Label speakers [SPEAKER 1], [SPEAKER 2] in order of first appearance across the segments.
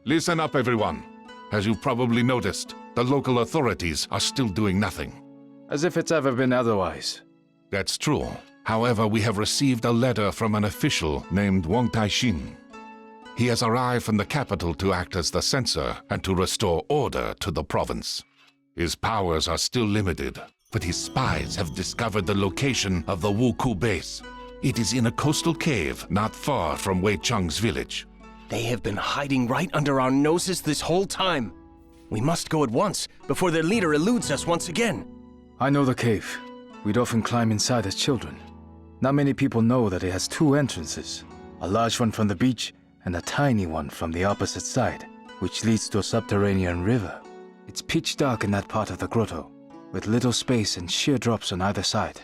[SPEAKER 1] Listen up, everyone. As you've probably noticed, the local authorities are still doing nothing.
[SPEAKER 2] As if it's ever been otherwise.
[SPEAKER 1] That's true. However, we have received a letter from an official named Wang Taixin. He has arrived from the capital to act as the censor and to restore order to the province. His powers are still limited, but his spies have discovered the location of the Wuku base. It is in a coastal cave not far from Wei Cheng's village.
[SPEAKER 3] They have been hiding right under our noses this whole time. We must go at once, before their leader eludes us once again.
[SPEAKER 2] I know the cave. We'd often climb inside as children. Not many people know that it has two entrances. A large one from the beach, and a tiny one from the opposite side, which leads to a subterranean river. It's pitch dark in that part of the grotto, with little space and sheer drops on either side.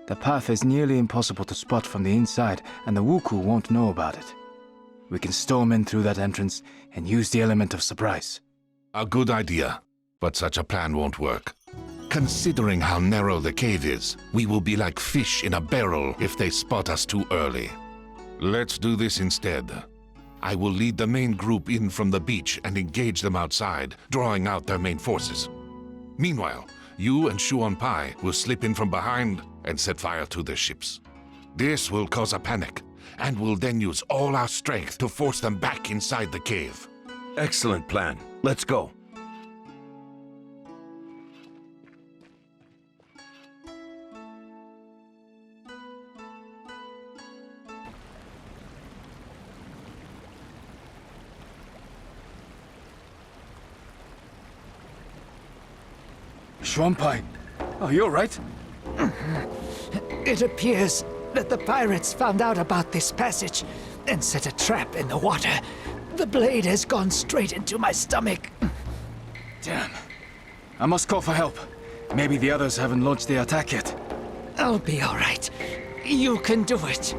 [SPEAKER 2] The path is nearly impossible to spot from the inside, and the Wuku won't know about it. We can storm in through that entrance and use the element of surprise.
[SPEAKER 1] A good idea, but such a plan won't work. Considering how narrow the cave is, we will be like fish in a barrel if they spot us too early. Let's do this instead. I will lead the main group in from the beach and engage them outside, drawing out their main forces. Meanwhile, you and Shuan Pai will slip in from behind and set fire to their ships. This will cause a panic, and we'll then use all our strength to force them back inside the cave.
[SPEAKER 4] Excellent plan. Let's go.
[SPEAKER 2] Shuanpai, are you alright?
[SPEAKER 5] It appears that the pirates found out about this passage and set a trap in the water. The blade has gone straight into my stomach.
[SPEAKER 2] Damn. I must call for help. Maybe the others haven't launched the attack yet.
[SPEAKER 5] I'll be all right. You can do it.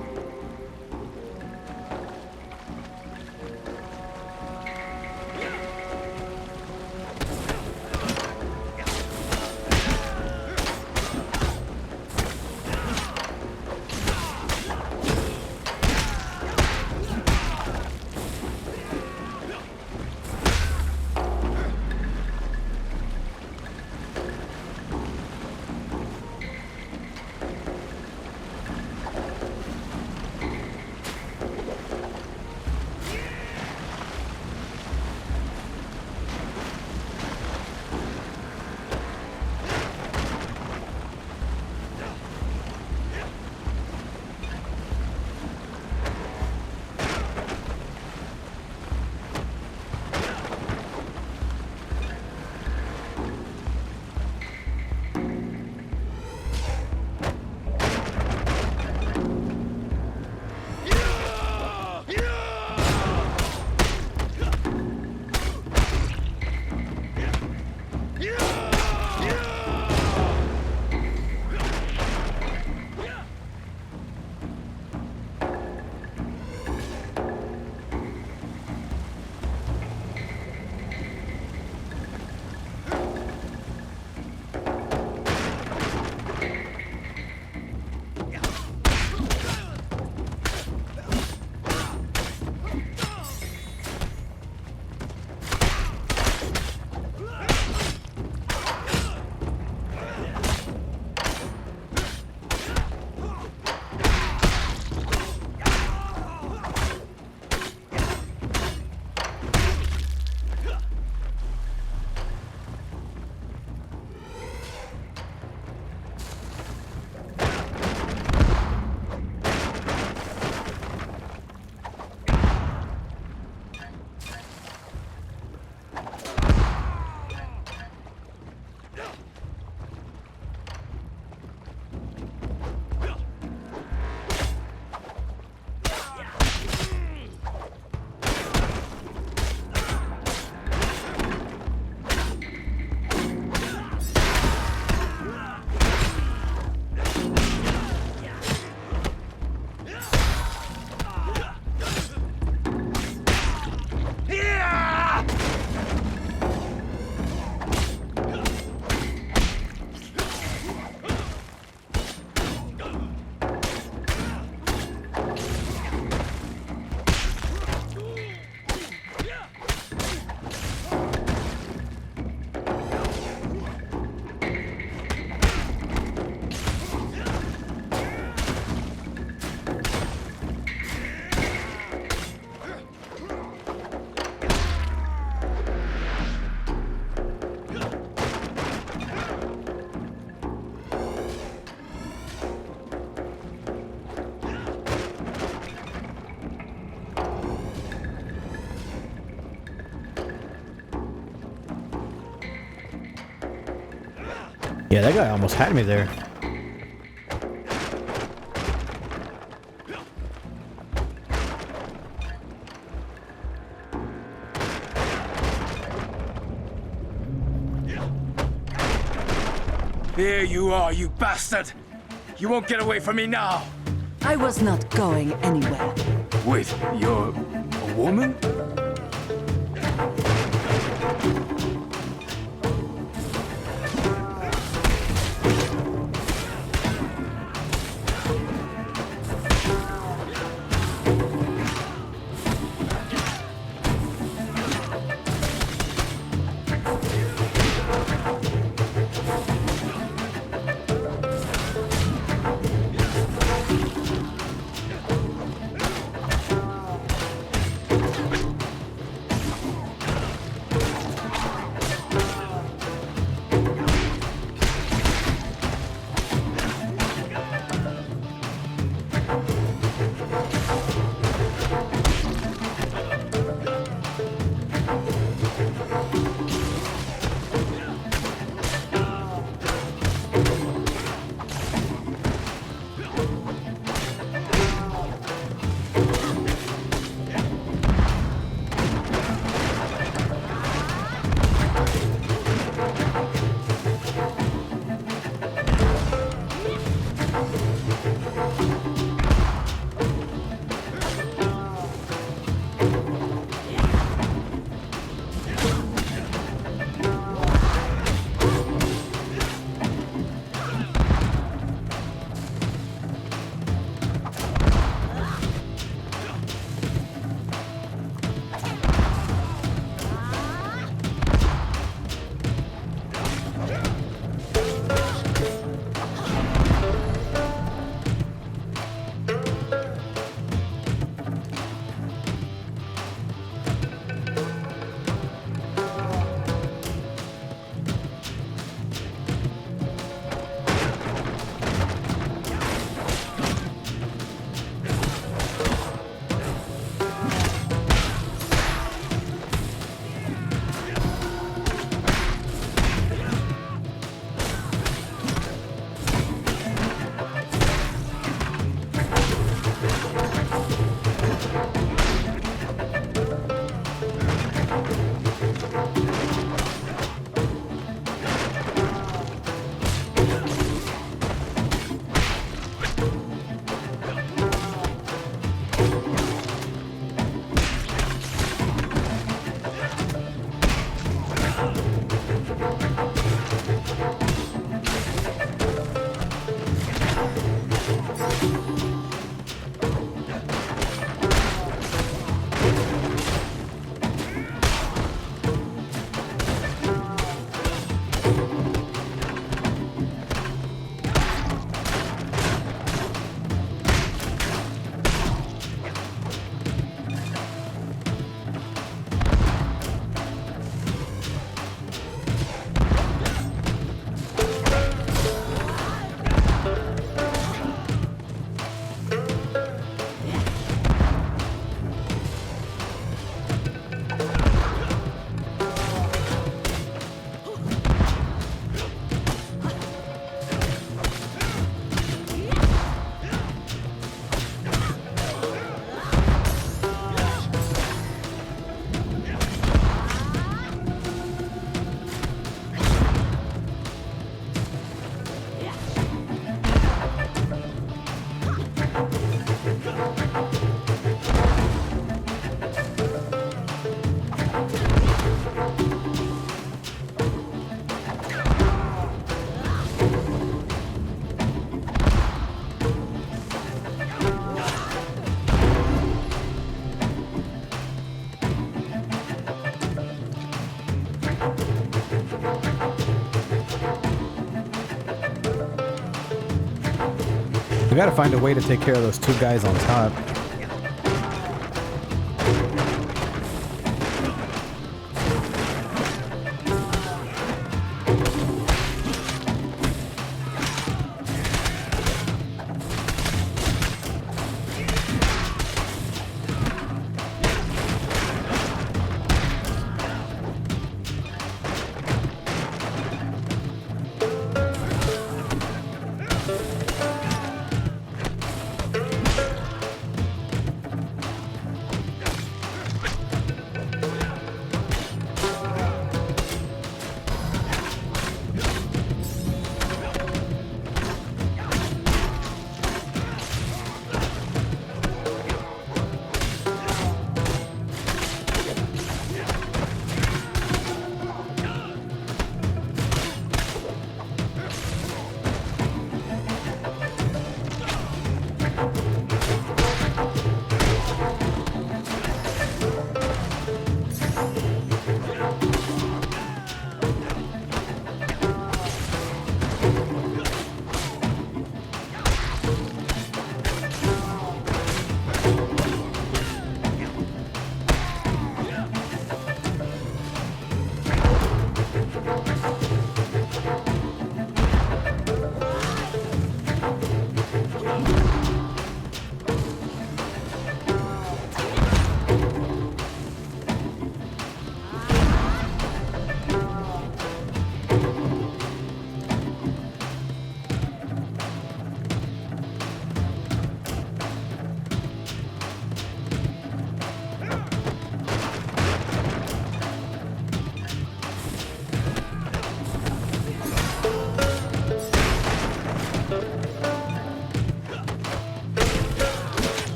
[SPEAKER 6] Yeah, that guy almost had me there.
[SPEAKER 7] Here you are, you bastard! You won't get away from me now!
[SPEAKER 8] I was not going anywhere.
[SPEAKER 7] Wait, you're a woman?
[SPEAKER 6] We gotta find a way to take care of those two guys on top.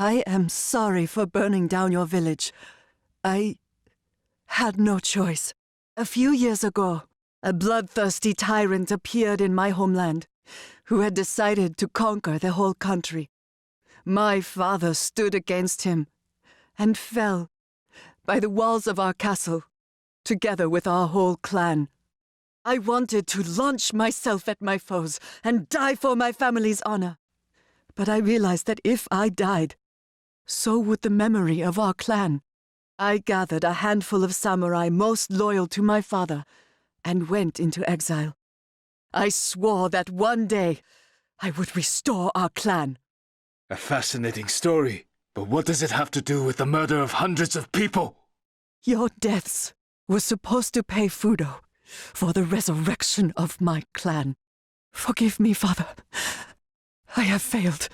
[SPEAKER 8] I am sorry for burning down your village. I had no choice. A few years ago, a bloodthirsty tyrant appeared in my homeland, who had decided to conquer the whole country. My father stood against him and fell by the walls of our castle, together with our whole clan. I wanted to launch myself at my foes and die for my family's honor. But I realized that if I died, so would the memory of our clan. I gathered a handful of samurai most loyal to my father and went into exile. I swore that one day I would restore our clan.
[SPEAKER 2] A fascinating story, but what does it have to do with the murder of hundreds of people?
[SPEAKER 8] Your deaths were supposed to pay Fudo for the resurrection of my clan. Forgive me, Father. I have failed.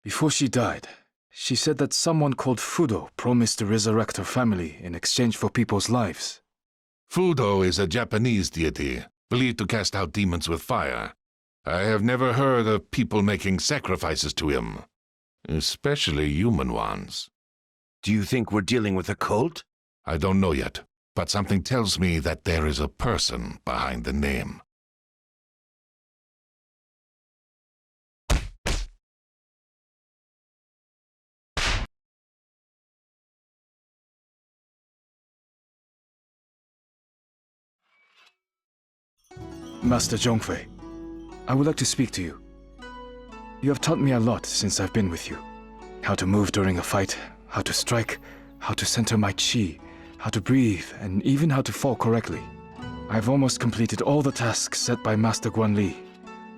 [SPEAKER 2] Before she died, she said that someone called Fudo promised to resurrect her family in exchange for people's lives.
[SPEAKER 1] Fudo is a Japanese deity, believed to cast out demons with fire. I have never heard of people making sacrifices to him, especially human ones.
[SPEAKER 4] Do you think we're dealing with a cult?
[SPEAKER 1] I don't know yet, but something tells me that there is a person behind the name.
[SPEAKER 2] Master Zhongfei, I would like to speak to you. You have taught me a lot since I've been with you. How to move during a fight, how to strike, how to center my chi, how to breathe, and even how to fall correctly. I've almost completed all the tasks set by Master Guanli,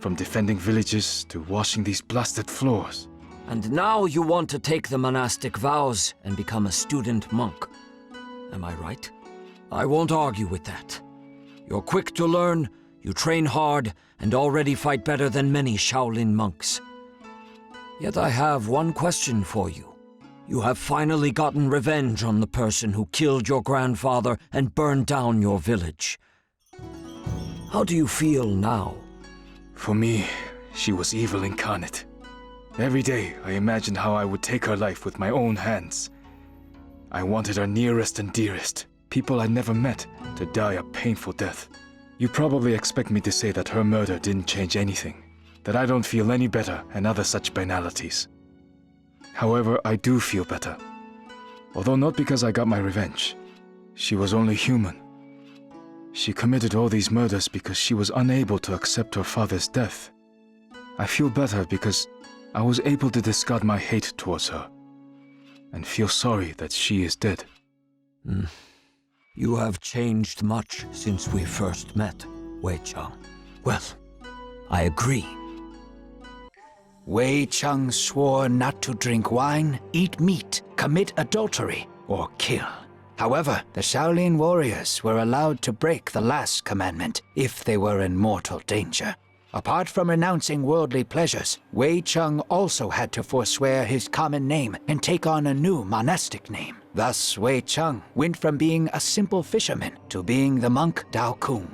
[SPEAKER 2] from defending villages to washing these blasted floors.
[SPEAKER 9] And now you want to take the monastic vows and become a student monk. Am I right? I won't argue with that. You're quick to learn, you train hard, and already fight better than many Shaolin monks. Yet I have one question for you. You have finally gotten revenge on the person who killed your grandfather and burned down your village. How do you feel now?
[SPEAKER 2] For me, she was evil incarnate. Every day, I imagined how I would take her life with my own hands. I wanted her nearest and dearest, people I'd never met, to die a painful death. You probably expect me to say that her murder didn't change anything, that I don't feel any better and other such banalities. However, I do feel better. Although not because I got my revenge. She was only human. She committed all these murders because she was unable to accept her father's death. I feel better because I was able to discard my hate towards her, and feel sorry that she is dead.
[SPEAKER 9] You have changed much since we first met, Wei Chang. Well, I agree.
[SPEAKER 5] Wei Chang swore not to drink wine, eat meat, commit adultery, or kill. However, the Shaolin warriors were allowed to break the last commandment if they were in mortal danger. Apart from renouncing worldly pleasures, Wei Chang also had to forswear his common name and take on a new monastic name. Thus, Wei Chang went from being a simple fisherman to being the monk Dao Kung.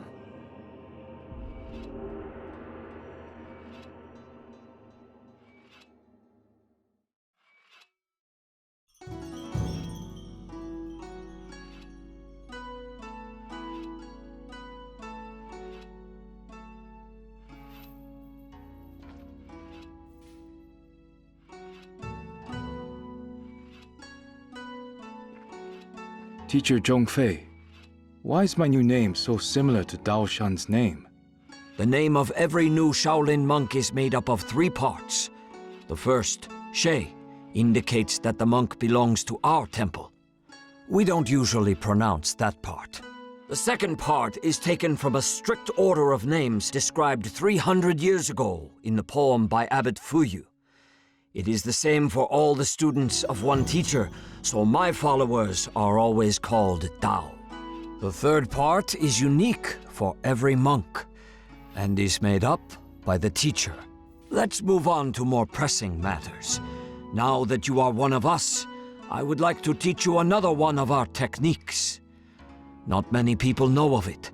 [SPEAKER 2] Teacher Zhongfei, why is my new name so similar to Dao Shan's name?
[SPEAKER 9] The name of every new Shaolin monk is made up of 3 parts. The first, She, indicates that the monk belongs to our temple. We don't usually pronounce that part. The second part is taken from a strict order of names described 300 years ago in the poem by Abbot Fuyu. It is the same for all the students of one teacher, so my followers are always called Dao. The third part is unique for every monk, and is made up by the teacher. Let's move on to more pressing matters. Now that you are one of us, I would like to teach you another one of our techniques. Not many people know of it,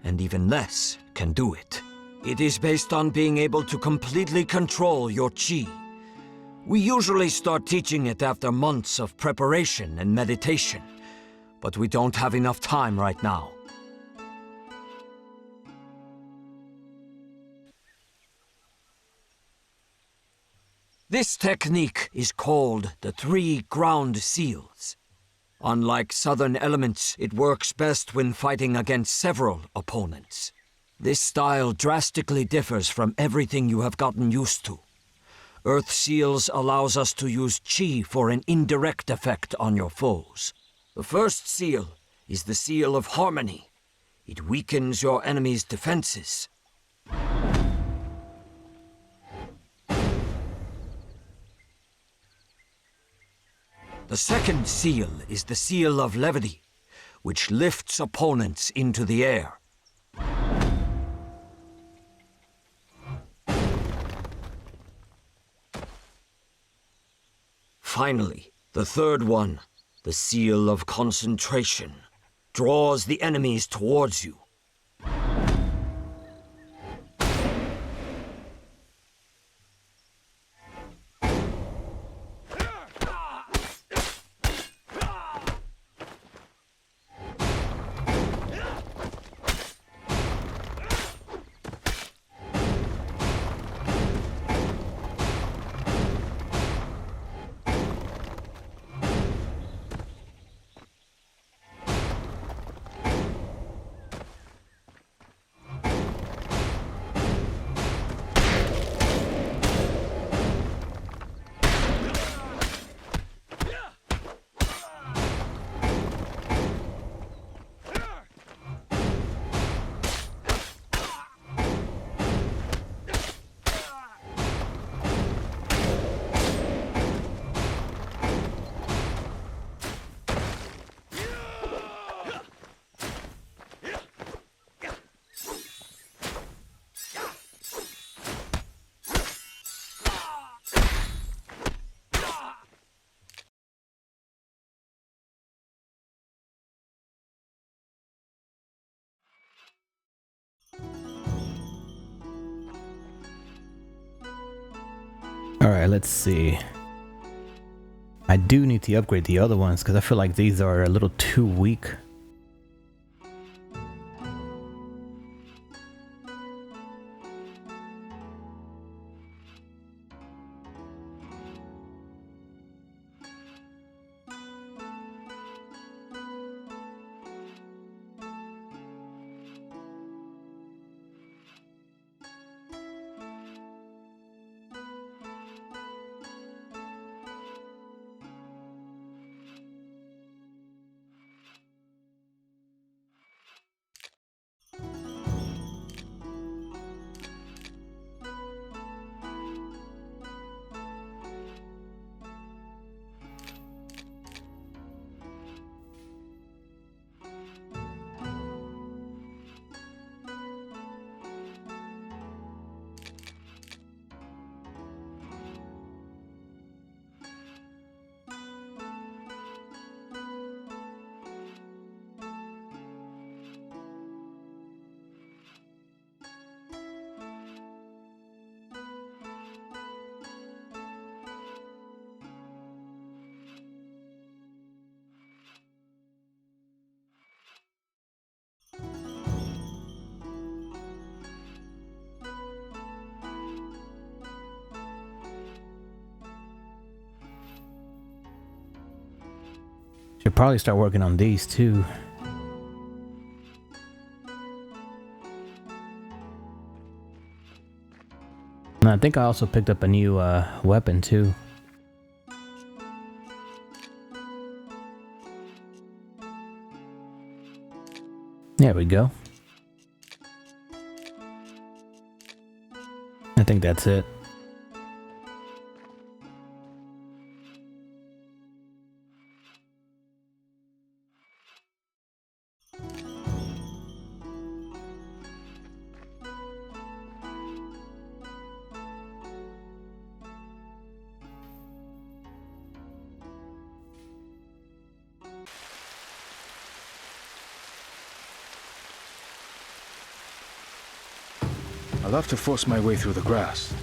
[SPEAKER 9] and even less can do it. It is based on being able to completely control your chi. We usually start teaching it after months of preparation and meditation, but we don't have enough time right now. This technique is called the 3 ground seals. Unlike southern elements, it works best when fighting against several opponents. This style drastically differs from everything you have gotten used to. Earth Seals allows us to use chi for an indirect effect on your foes. The first seal is the Seal of Harmony. It weakens your enemy's defenses. The second seal is the Seal of Levity, which lifts opponents into the air. Finally, the third one, the Seal of Concentration, draws the enemies towards you.
[SPEAKER 6] Alright, let's see. I do need to upgrade the other ones because I feel like these are a little too weak. Should probably start working on these too. And I think I also picked up a new weapon too. There we go. I think that's it.
[SPEAKER 2] I'll have to force my way through the grass.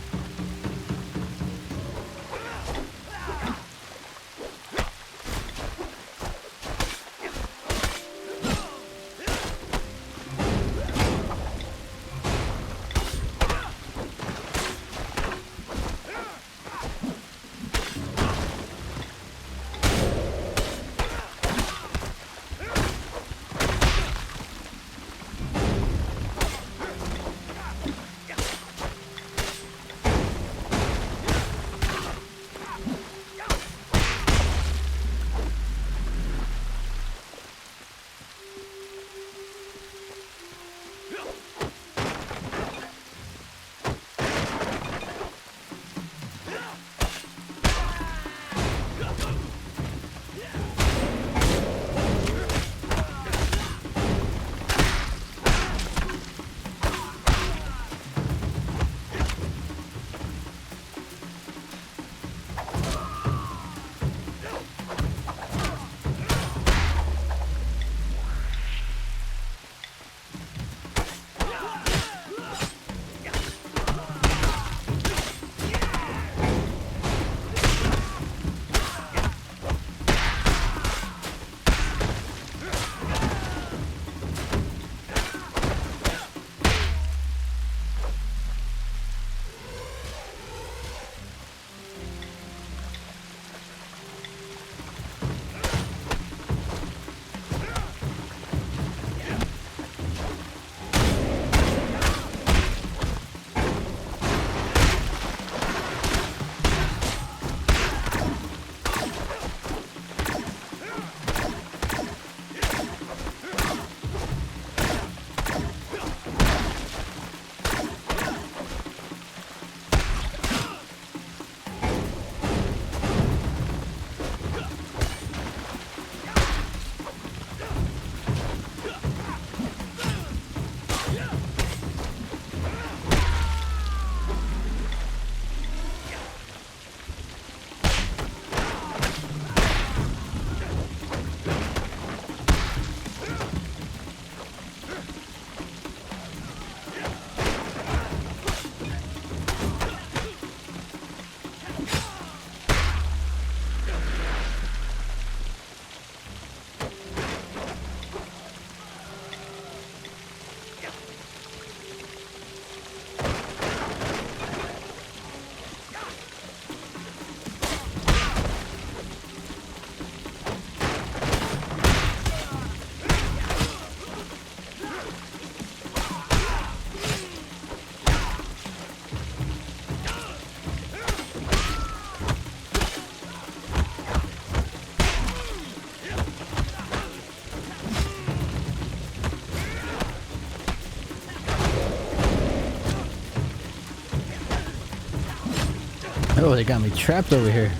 [SPEAKER 6] Oh, they got me trapped over here.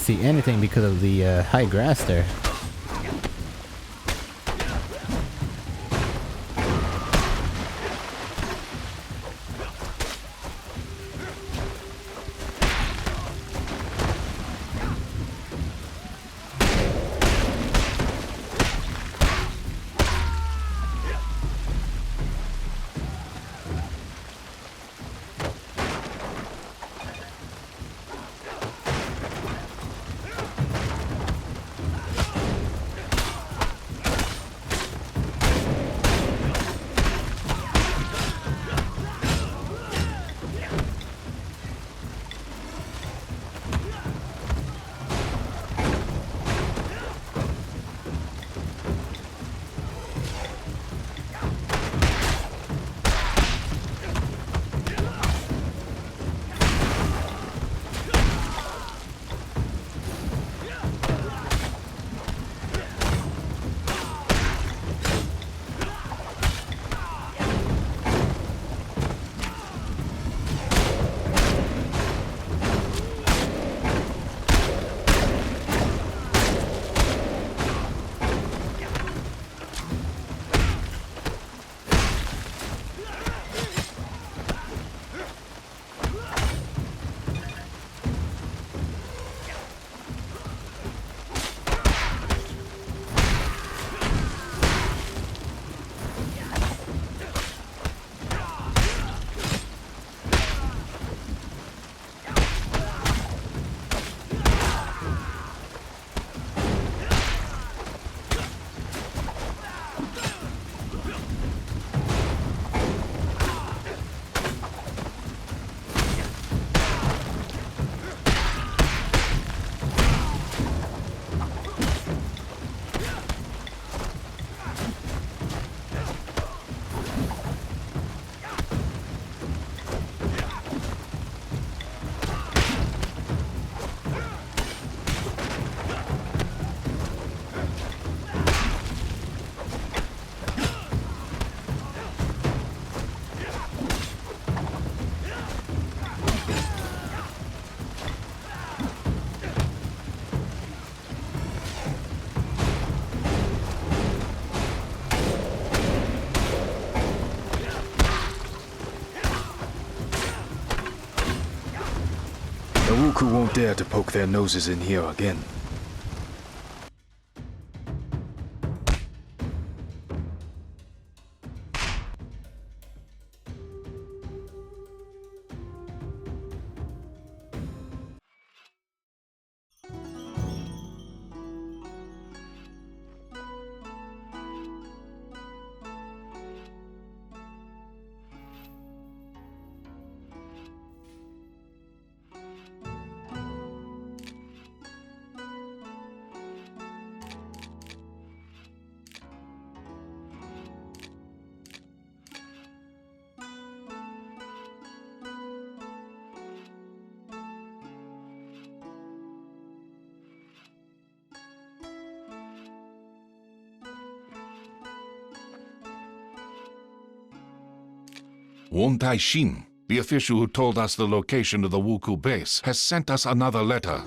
[SPEAKER 6] can't see anything because of the high grass there.
[SPEAKER 2] The Wuku won't dare to poke their noses in here again.
[SPEAKER 1] Won Tai-shin, the official who told us the location of the Wuku base, has sent us another letter.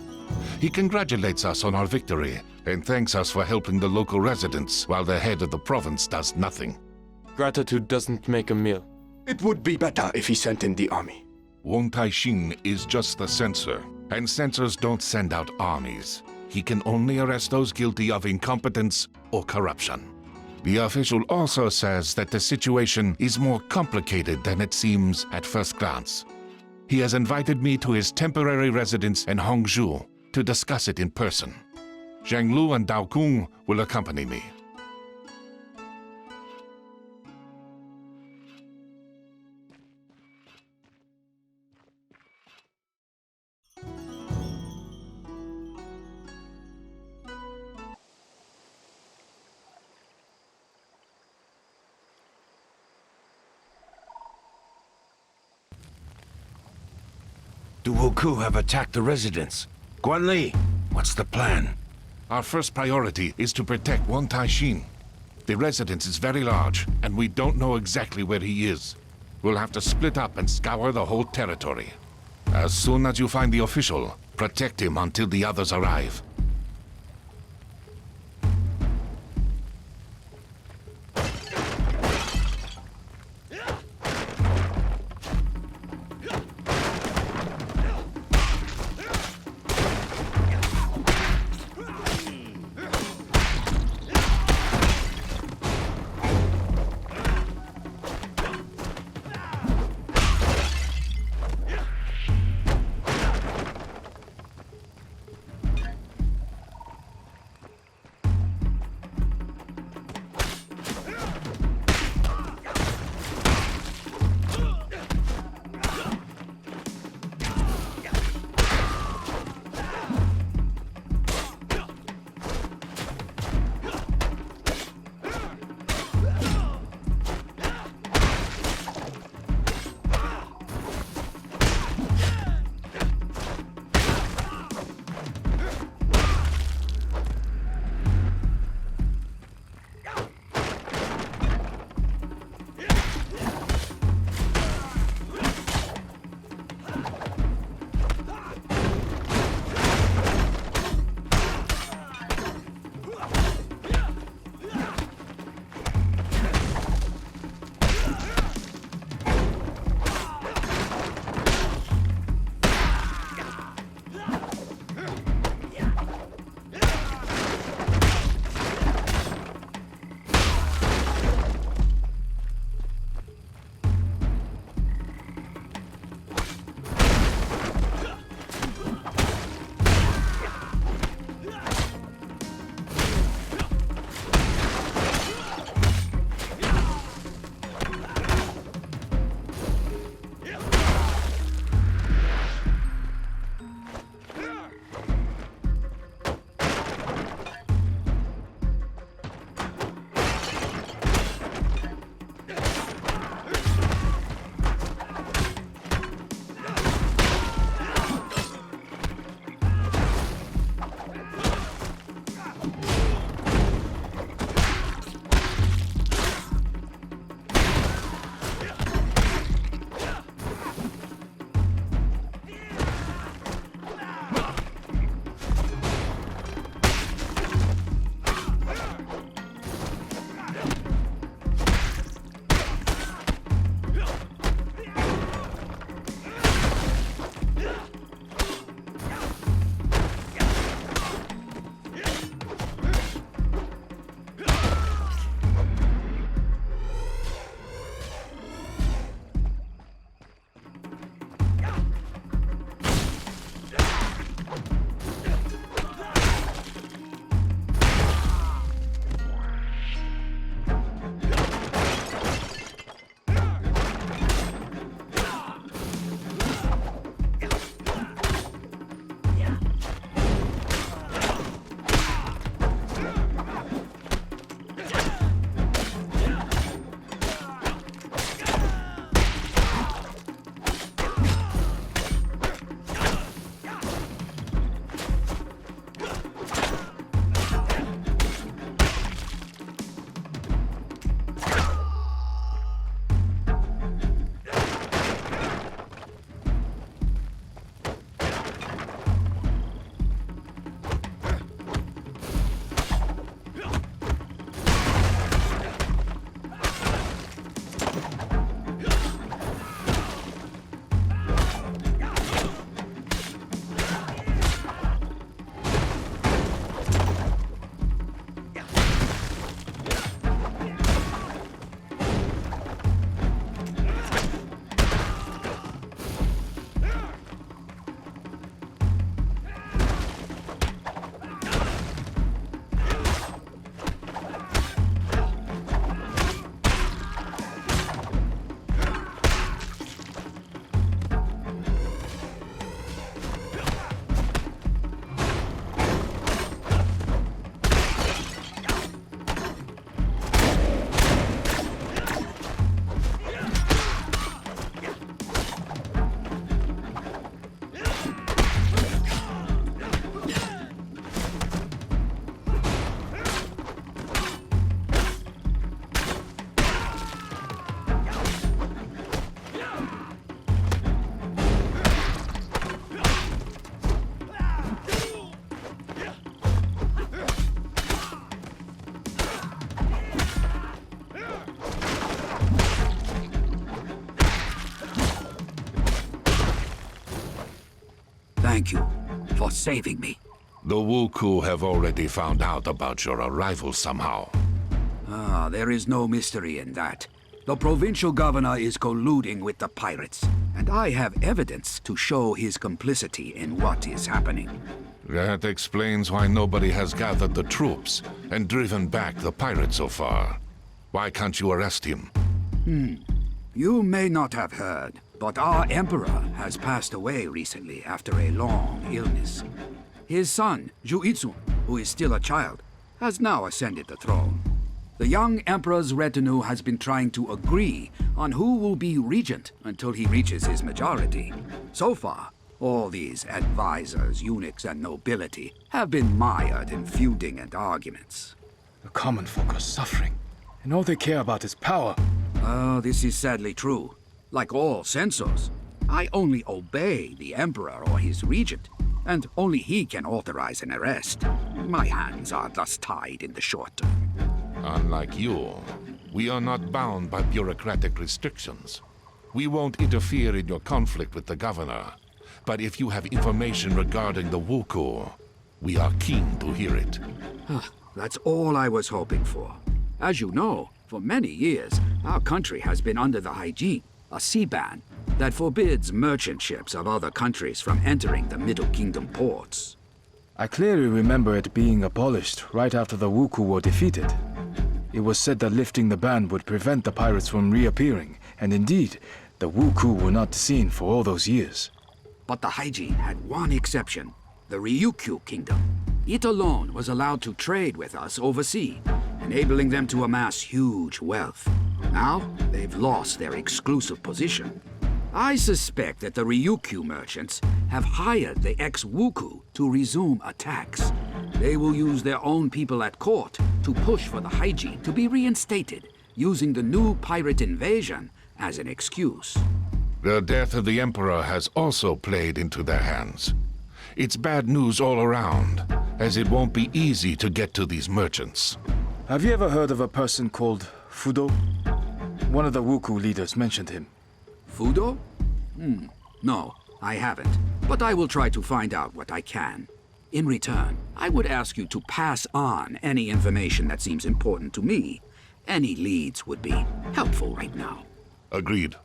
[SPEAKER 1] He congratulates us on our victory and thanks us for helping the local residents while the head of the province does nothing.
[SPEAKER 10] Gratitude doesn't make a meal.
[SPEAKER 7] It would be better if he sent in the army.
[SPEAKER 1] Won Tai-shin is just the censor, and censors don't send out armies. He can only arrest those guilty of incompetence or corruption. The official also says that the situation is more complicated than it seems at first glance. He has invited me to his temporary residence in Hongzhou to discuss it in person. Zhang Lu and Dao Kung will accompany me.
[SPEAKER 4] The Wuku have attacked the residence. Guan Li, what's the plan?
[SPEAKER 1] Our first priority is to protect Won Tai-shin. The residence is very large, and we don't know exactly where he is. We'll have to split up and scour the whole territory. As soon as you find the official, Protect him until the others arrive.
[SPEAKER 11] Thank you for saving me.
[SPEAKER 1] The Wuku have already found out about your arrival somehow.
[SPEAKER 11] Ah, there is no mystery in that. The provincial governor is colluding with the pirates, and I have evidence to show his complicity in what is happening.
[SPEAKER 1] That explains why nobody has gathered the troops and driven back the pirates so far. Why can't you arrest him?
[SPEAKER 11] You may not have heard, but our emperor has passed away recently after a long illness. His son, Juitsu, who is still a child, has now ascended the throne. The young emperor's retinue has been trying to agree on who will be regent until he reaches his majority. So far, all these advisors, eunuchs, and nobility have been mired in feuding and arguments.
[SPEAKER 2] The common folk are suffering, and all they care about is power.
[SPEAKER 11] Oh, this is sadly true. Like all censors, I only obey the emperor or his regent, and only he can authorize an arrest. My hands are thus tied in the short term.
[SPEAKER 1] Unlike you, we are not bound by bureaucratic restrictions. We won't interfere in your conflict with the governor. But if you have information regarding the Wuku, we are keen to hear it.
[SPEAKER 11] That's all I was hoping for. As you know, for many years, our country has been under the Haijin, a sea ban that forbids merchant ships of other countries from entering the Middle Kingdom ports.
[SPEAKER 2] I clearly remember it being abolished right after the Wuku were defeated. It was said that lifting the ban would prevent the pirates from reappearing, and indeed, the Wuku were not seen for all those years.
[SPEAKER 11] But the Haijin had one exception, the Ryukyu Kingdom. It alone was allowed to trade with us overseas, enabling them to amass huge wealth. Now, they've lost their exclusive position. I suspect that the Ryukyu merchants have hired the ex-Wuku to resume attacks. They will use their own people at court to push for the Haijin to be reinstated, using the new pirate invasion as an excuse.
[SPEAKER 1] The death of the Emperor has also played into their hands. It's bad news all around, as it won't be easy to get to these merchants.
[SPEAKER 2] Have you ever heard of a person called Fudo? One of the Wuku leaders mentioned him.
[SPEAKER 11] Fudo? No, I haven't. But I will try to find out what I can. In return, I would ask you to pass on any information that seems important to me. Any leads would be helpful right now.
[SPEAKER 1] Agreed.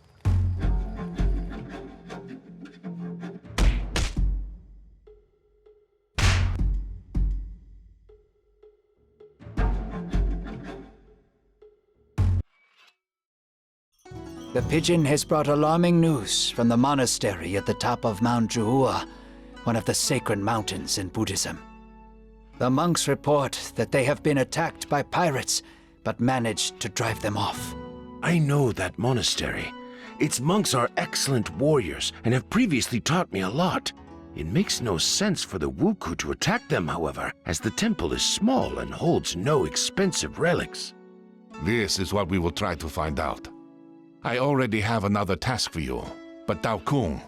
[SPEAKER 5] The pigeon has brought alarming news from the monastery at the top of Mount Juhua, one of the sacred mountains in Buddhism. The monks report that they have been attacked by pirates, but managed to drive them off.
[SPEAKER 4] I know that monastery. Its monks are excellent warriors and have previously taught me a lot. It makes no sense for the Wuku to attack them, however, as the temple is small and holds no expensive relics.
[SPEAKER 1] This is what we will try to find out. I already have another task for you, but Dao Kung,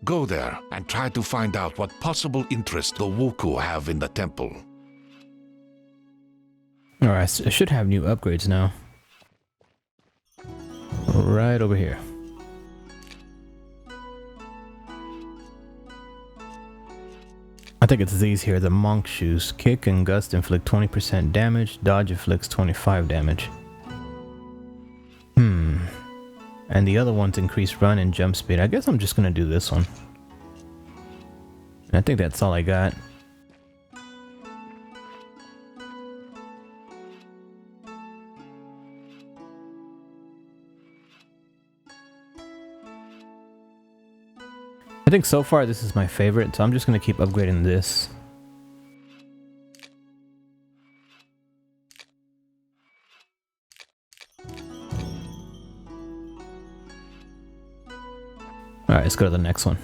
[SPEAKER 1] go there and try to find out what possible interest the Wuku have in the temple.
[SPEAKER 6] Alright, I should have new upgrades now. Right over here. I think it's these here, the monk shoes. Kick and gust inflict 20% damage, dodge inflicts 25 damage. And the other ones increase run and jump speed. I guess I'm just gonna do this one. I think that's all I got. I think so far this is my favorite, so I'm just gonna keep upgrading this. Alright, let's go to the next one.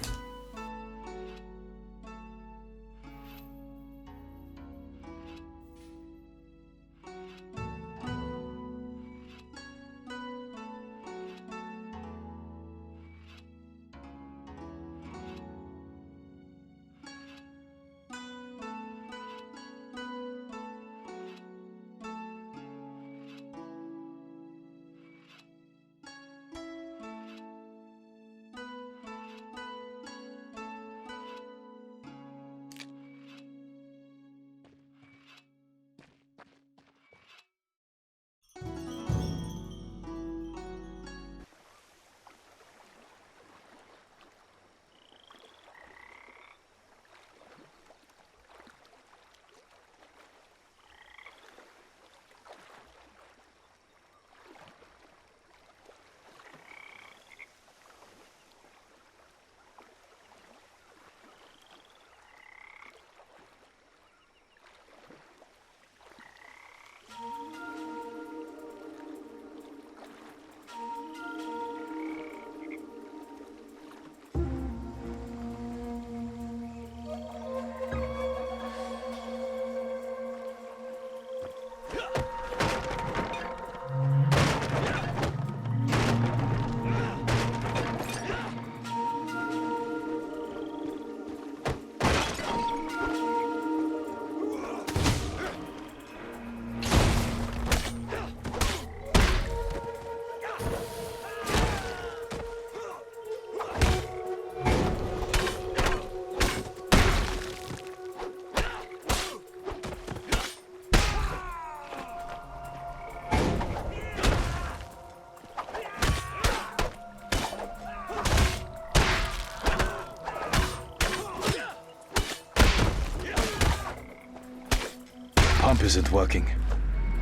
[SPEAKER 2] isn't working,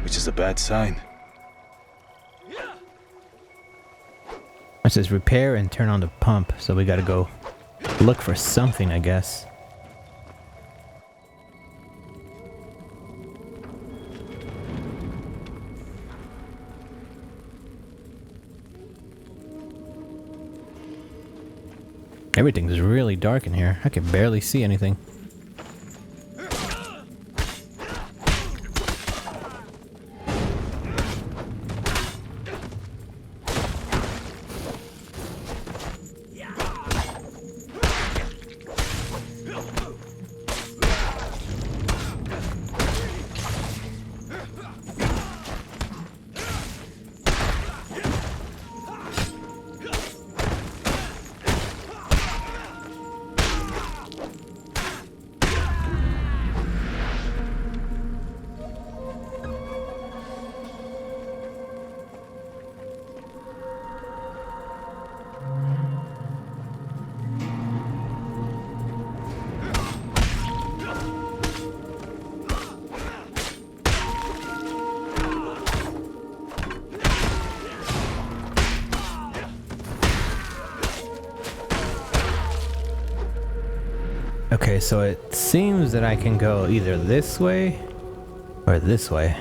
[SPEAKER 2] which is a bad sign.
[SPEAKER 6] It says repair and turn on the pump, so we gotta go look for something, I guess. Everything's really dark in here. I can barely see anything. Okay, so it seems that I can go either this way or this way.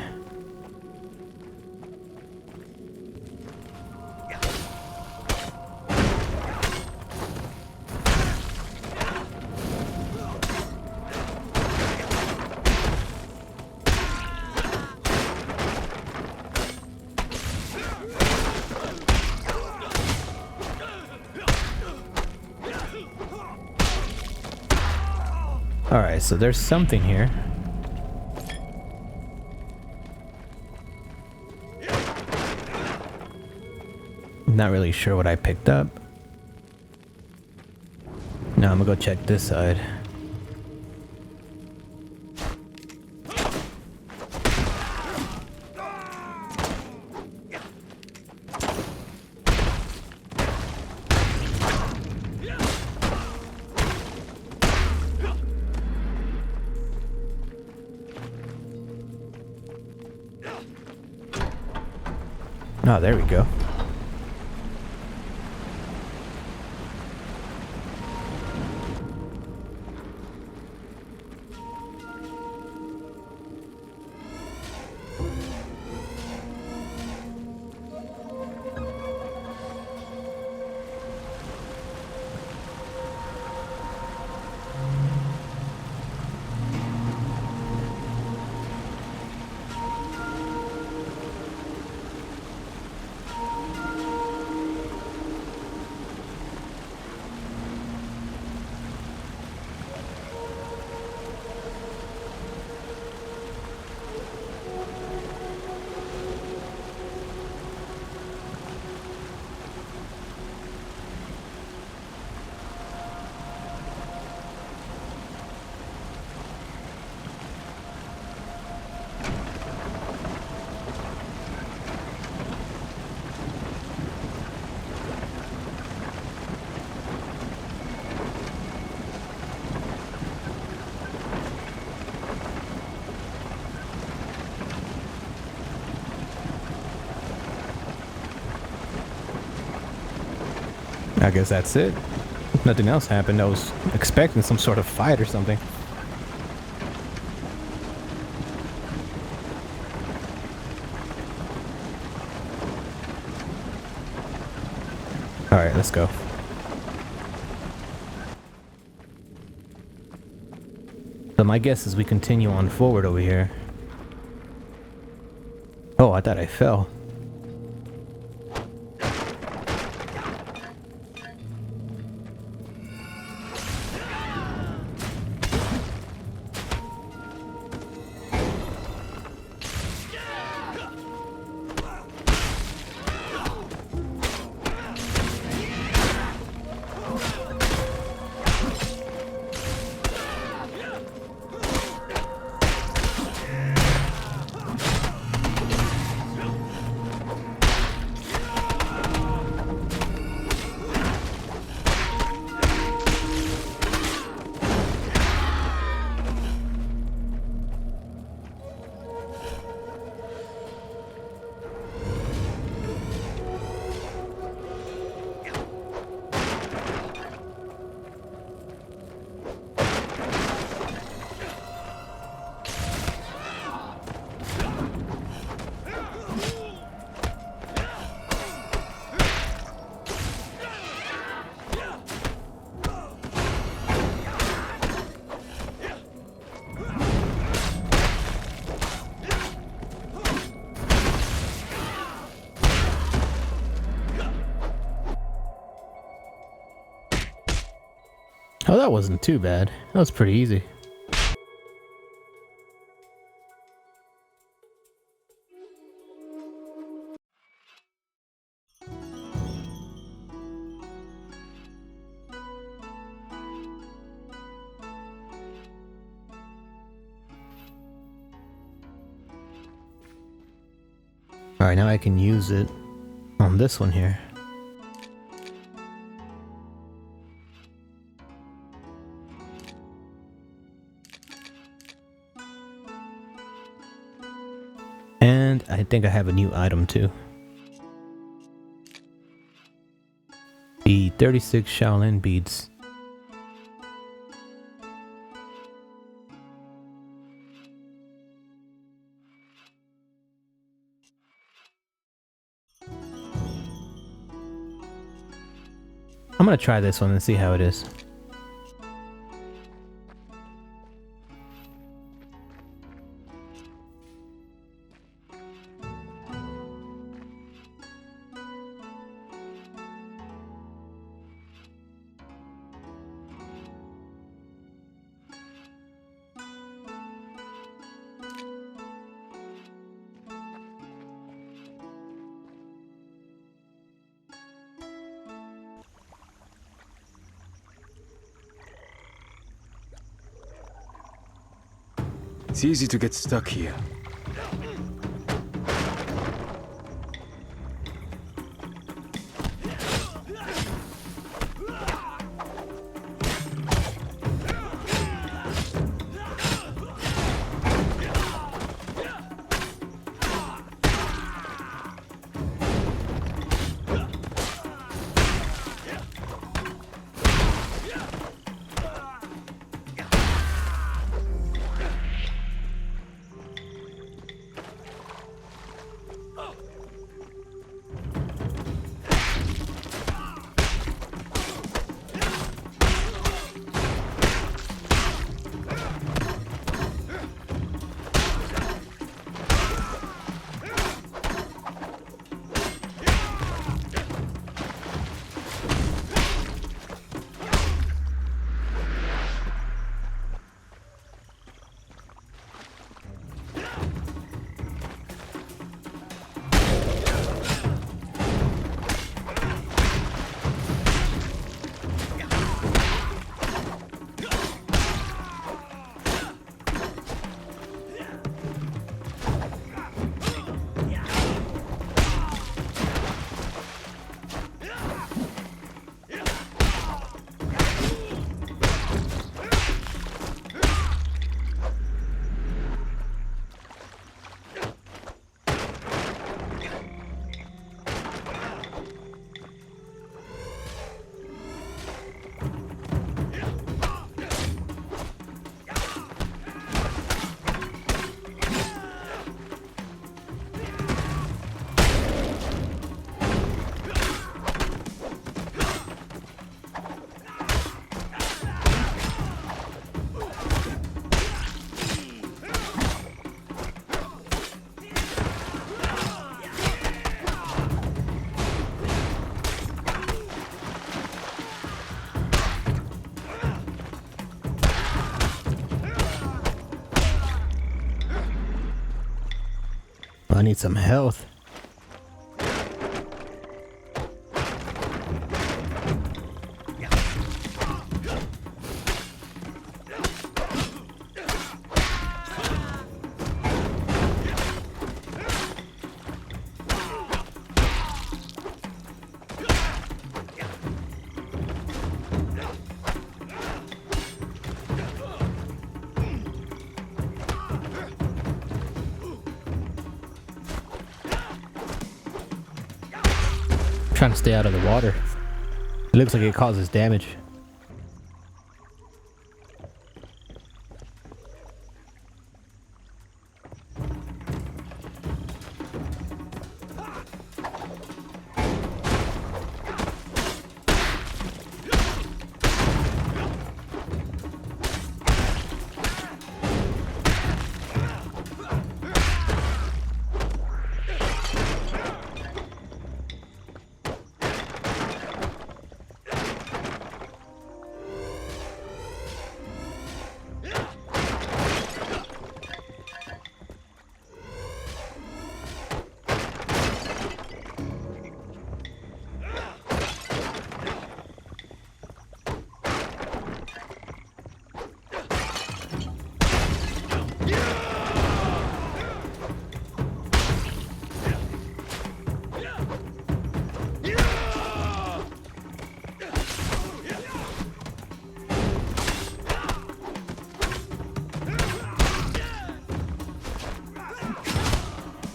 [SPEAKER 6] Alright, so there's something here. Not really sure what I picked up. Now I'm gonna go check this side. Oh, there we go. I guess that's it. Nothing else happened. I was expecting some sort of fight or something. Alright, let's go. So my guess is we continue on forward over here. Oh, I thought I fell. Oh, that wasn't too bad. That was pretty easy. Alright, now I can use it on this one here. And I think I have a new item too. The 36 Shaolin beads. I'm gonna try this one and see how it is.
[SPEAKER 2] It's easy to get stuck here.
[SPEAKER 6] I need some health. Trying to stay out of the water. It looks like it causes damage.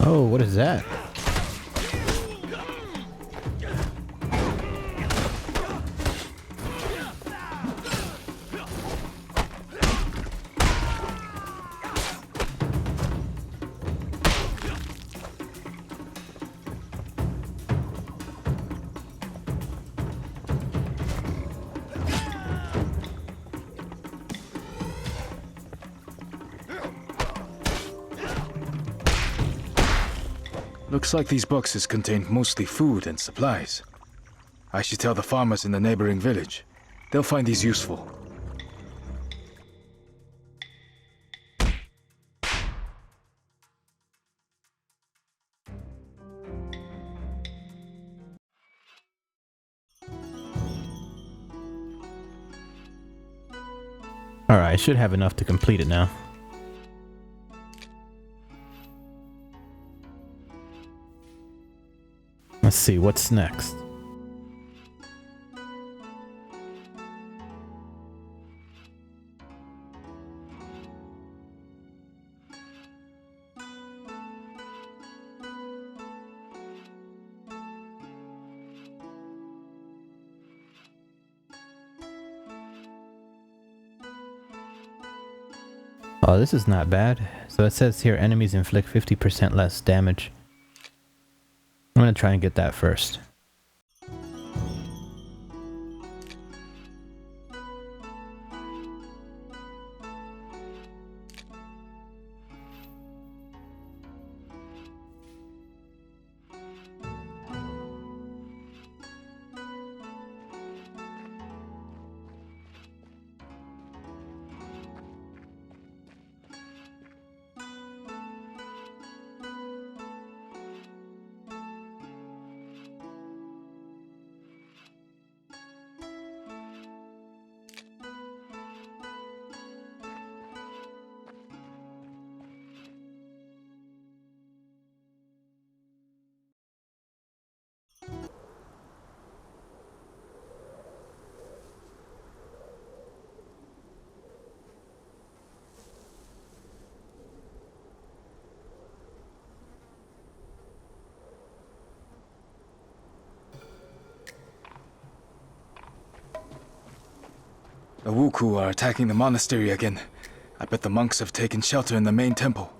[SPEAKER 6] Oh, what is that?
[SPEAKER 2] Looks like these boxes contain mostly food and supplies. I should tell the farmers in the neighboring village. They'll find these useful.
[SPEAKER 6] Alright, I should have enough to complete it now. Let's see, what's next? Oh, this is not bad. So it says here enemies inflict 50% less damage. I'm gonna try and get that first.
[SPEAKER 2] The Wuku are attacking the monastery again. I bet the monks have taken shelter in the main temple.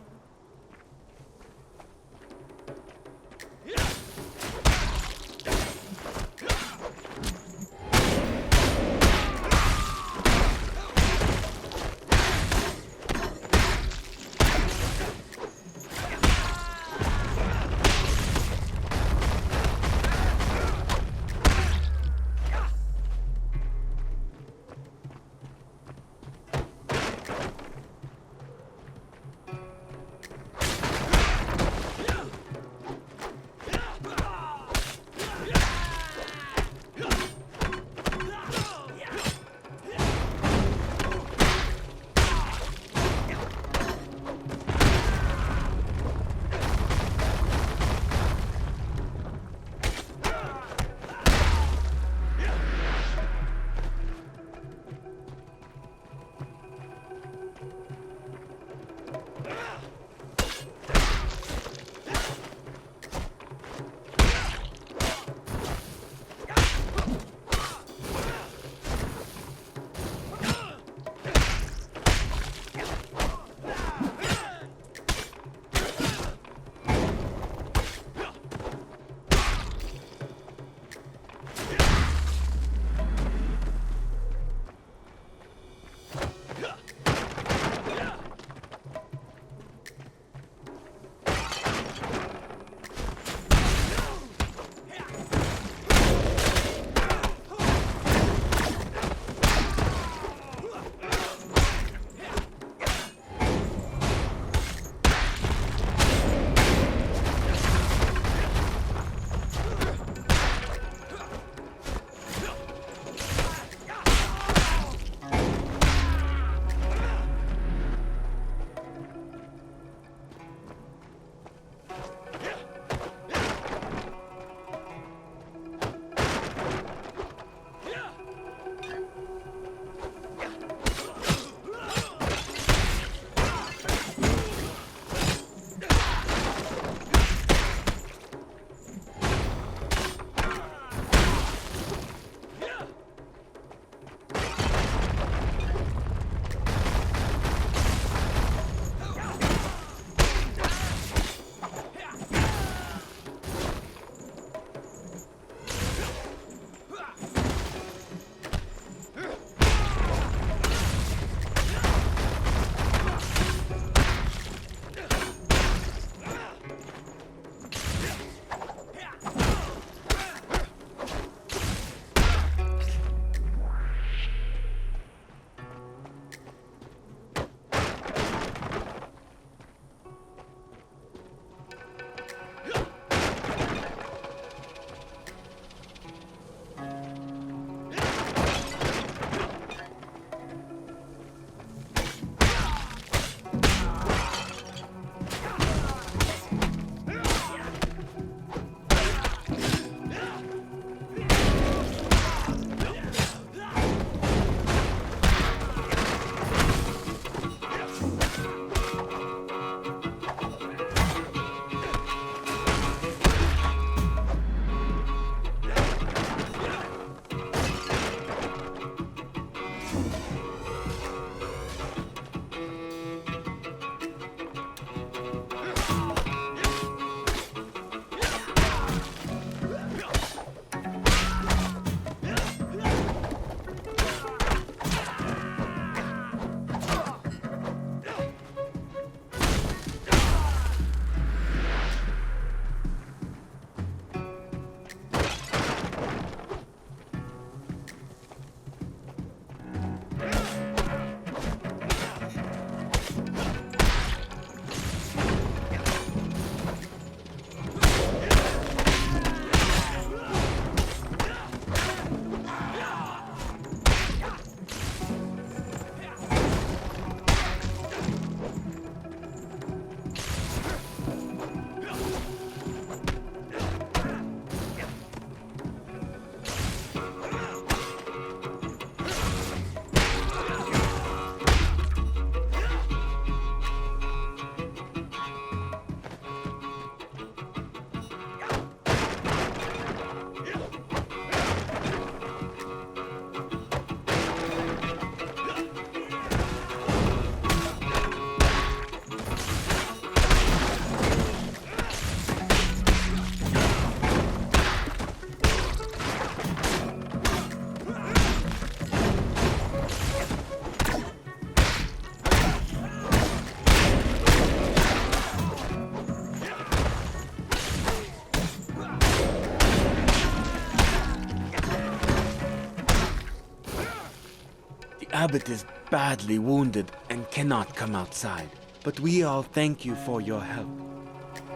[SPEAKER 12] Abbot is badly wounded and cannot come outside, but we all thank you for your help.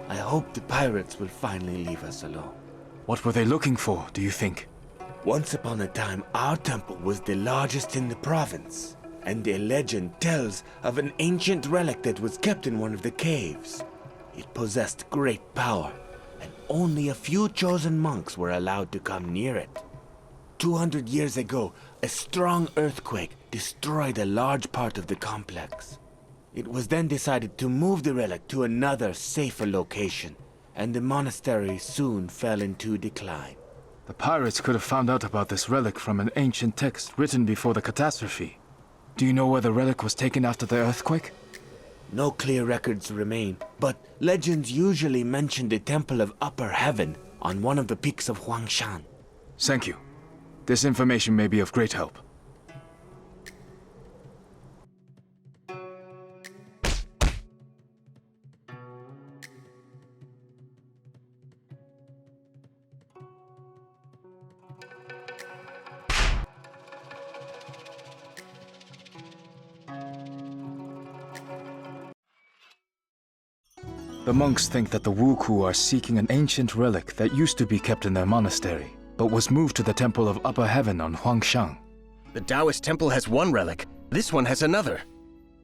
[SPEAKER 12] I hope the pirates will finally leave us alone.
[SPEAKER 2] What were they looking for, do you think?
[SPEAKER 12] Once upon a time, our temple was the largest in the province, and a legend tells of an ancient relic that was kept in one of the caves. It possessed great power, and only a few chosen monks were allowed to come near it. 200 years ago, a strong earthquake destroyed a large part of the complex. It was then decided to move the relic to another, safer location, and the monastery soon fell into decline.
[SPEAKER 2] The pirates could have found out about this relic from an ancient text written before the catastrophe. Do you know where the relic was taken after the earthquake?
[SPEAKER 12] No clear records remain, but legends usually mention the Temple of Upper Heaven on one of the peaks of Huangshan.
[SPEAKER 2] Thank you. This information may be of great help. The monks think that the Wuku are seeking an ancient relic that used to be kept in their monastery, but was moved to the Temple of Upper Heaven on Huangshan.
[SPEAKER 3] The Taoist temple has one relic. This one has another.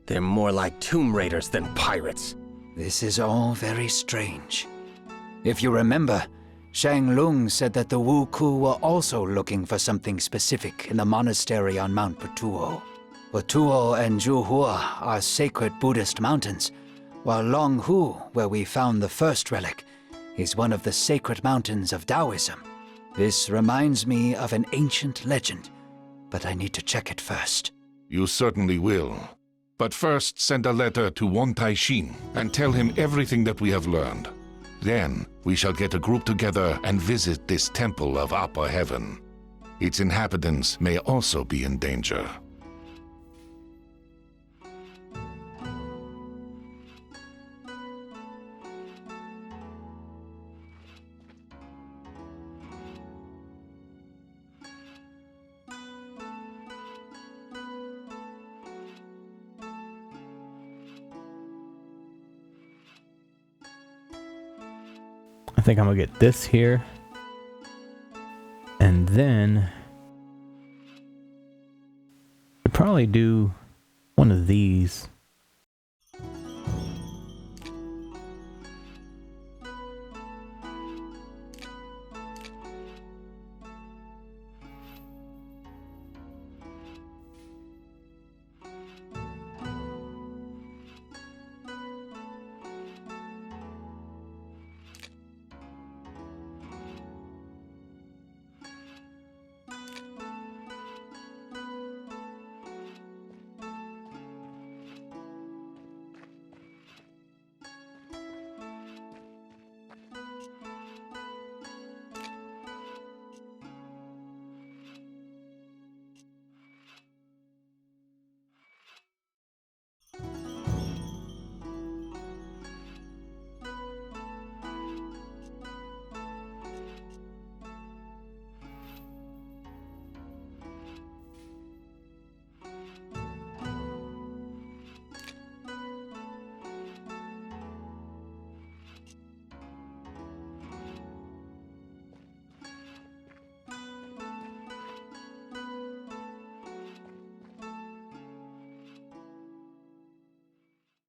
[SPEAKER 3] They're more like tomb raiders than pirates.
[SPEAKER 5] This is all very strange. If you remember, Shang Lung said that the Wuku were also looking for something specific in the monastery on Mount Patuo. Patuo and Zhuhua are sacred Buddhist mountains, while Longhu, where we found the first relic, is one of the sacred mountains of Taoism. This reminds me of an ancient legend, but I need to check it first.
[SPEAKER 1] You certainly will. But first, send a letter to Wan Taishin and tell him everything that we have learned. Then, we shall get a group together and visit this Temple of Upper Heaven. Its inhabitants may also be in danger.
[SPEAKER 6] I think I'm gonna get this here. And then I'd probably do one of these.